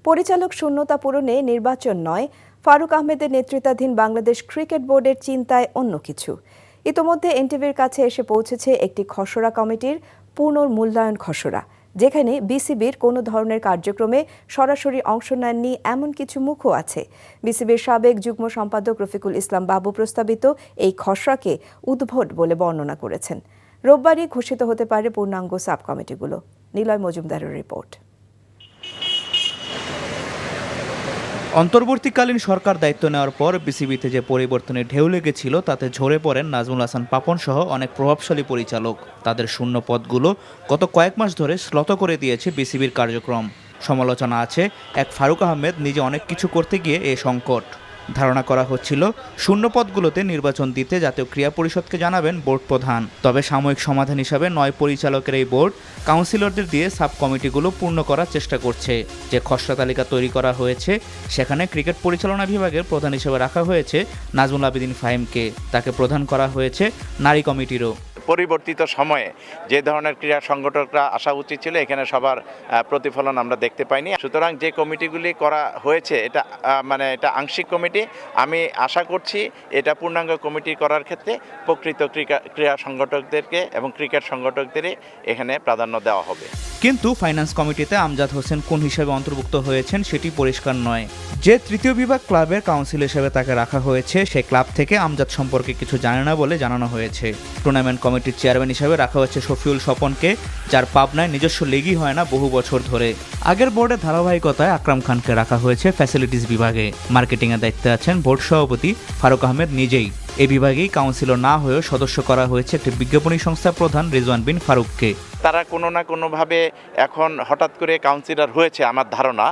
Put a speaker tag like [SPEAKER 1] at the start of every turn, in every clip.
[SPEAKER 1] পরিচালক শূন্যতা পূরণে নির্বাচন নয়, ফারুক আহমেদের নেতৃত্বাধীন বাংলাদেশ ক্রিকেট বোর্ডের চিন্তায় অন্য কিছু। ইতোমধ্যে এনটিভির কাছে এসে পৌঁছেছে একটি খসড়া কমিটির পুনর্মূল্যায়ন খসড়া, যেখানে বিসিবির কোনো ধরনের কার্যক্রমে সরাসরি অংশ নেননি এমন কিছু মুখও আছে। বিসিবির সাবেক যুগ্ম সম্পাদক রফিকুল ইসলাম বাবু প্রস্তাবিত এই খসড়াকে উদ্ভট বলে বর্ণনা করেছেন। রোববারই ঘোষিত হতে পারে পূর্ণাঙ্গ সাব কমিটিগুলো। নিলয় মজুমদারের রিপোর্ট।
[SPEAKER 2] অন্তর্বর্তীকালীন সরকার দায়িত্ব নেওয়ার পর বিসিবিতে যে পরিবর্তনের ঢেউ লেগেছিল তাতে ঝরে পড়েন নাজমুল হাসান পাপন সহ অনেক প্রভাবশালী পরিচালক। তাদের শূন্য পদগুলো গত কয়েক মাস ধরে শ্লথ করে দিয়েছে বিসিবির কার্যক্রম। সমালোচনা আছে এক ফারুক আহমেদ নিজে অনেক কিছু করতে গিয়ে এ সংকট। ধারণা করা হচ্ছিল শূন্য পদগুলোতে নির্বাচন দিতে জাতীয় ক্রীড়া পরিষদকে জানাবেন বোর্ড প্রধান। তবে সাময়িক সমাধান হিসাবে 9 পরিচালকের এই বোর্ড কাউন্সিলরদের দিয়ে সাব কমিটিগুলো পূর্ণ করার চেষ্টা করছে। যে খসড়া তালিকা তৈরি করা হয়েছে সেখানে ক্রিকেট পরিচালনা বিভাগের প্রধান হিসেবে রাখা হয়েছে নাজমুল আবেদিন ফাহিমকে। তাকে প্রধান করা হয়েছে নারী কমিটিরও।
[SPEAKER 3] পরিবর্তিত সময়ে যে ধরনের ক্রীড়া সংগঠকরা আসা উচিত ছিল এখানে সবার প্রতিফলন আমরা দেখতে পাইনি। সুতরাং যে কমিটিগুলি করা হয়েছে এটা আংশিক কমিটি। আমি আশা করছি এটা পূর্ণাঙ্গ কমিটি করার ক্ষেত্রে প্রকৃত ক্রীড়া সংগঠকদেরকে এবং ক্রিকেট সংগঠকদেরই এখানে প্রাধান্য দেওয়া হবে।
[SPEAKER 2] কিন্তু ফাইন্যান্স কমিটিতে আমজাদ হোসেন কোন হিসেবে অন্তর্ভুক্ত হয়েছেন সেটি পরিষ্কার নয়। যে তৃতীয় বিভাগ ক্লাবের কাউন্সিল হিসেবে তাকে রাখা হয়েছে সে ক্লাব থেকে আমজাদ সম্পর্কে কিছু জানে না বলে জানানো হয়েছে। টুর্নামেন্ট কমিটির চেয়ারম্যান হিসেবে রাখা হয়েছে শফিউল স্বপনকে, যার পাবনায় নিজস্ব লিগই হয় না বহু বছর ধরে। আগের বোর্ডের ধারাবাহিকতায় আকরাম খানকে রাখা হয়েছে ফ্যাসিলিটিস বিভাগে। মার্কেটিংয়ের দায়িত্বে আছেন বোর্ড সভাপতি ফারুক আহমেদ নিজেই। এই বিভাগেই কাউন্সিলর না হয়েও সদস্য করা হয়েছে একটি বিজ্ঞাপনী সংস্থার প্রধান রিজওয়ান বিন ফারুককে।
[SPEAKER 3] তারা কোনো না কোনোভাবে এখন হঠাৎ করে কাউন্সিলর হয়েছে আমার ধারণা,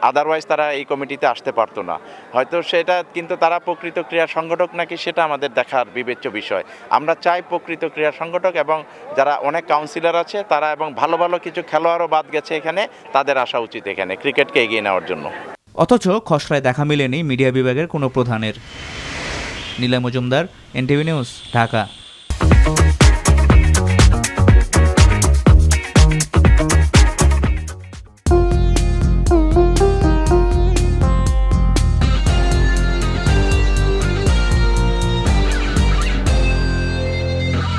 [SPEAKER 3] আদারওয়াইজ তারা এই কমিটিতে আসতে পারতো না হয়তো। সেটা কিন্তু তারা প্রকৃত ক্রীড়া সংগঠক নাকি সেটা আমাদের দেখার বিবেচ্য বিষয়। আমরা চাই প্রকৃত ক্রীড়া সংগঠক এবং যারা অনেক কাউন্সিলর আছে তারা এবং ভালো ভালো কিছু খেলোয়াড়ও বাদ গেছে এখানে, তাদের আসা উচিত এখানে ক্রিকেটকে এগিয়ে নেওয়ার জন্য।
[SPEAKER 2] অথচ খসড়ায় দেখা মেলেনি মিডিয়া বিভাগের কোনো প্রধানের। Niloy Majumdar, NTV news, Dhaka.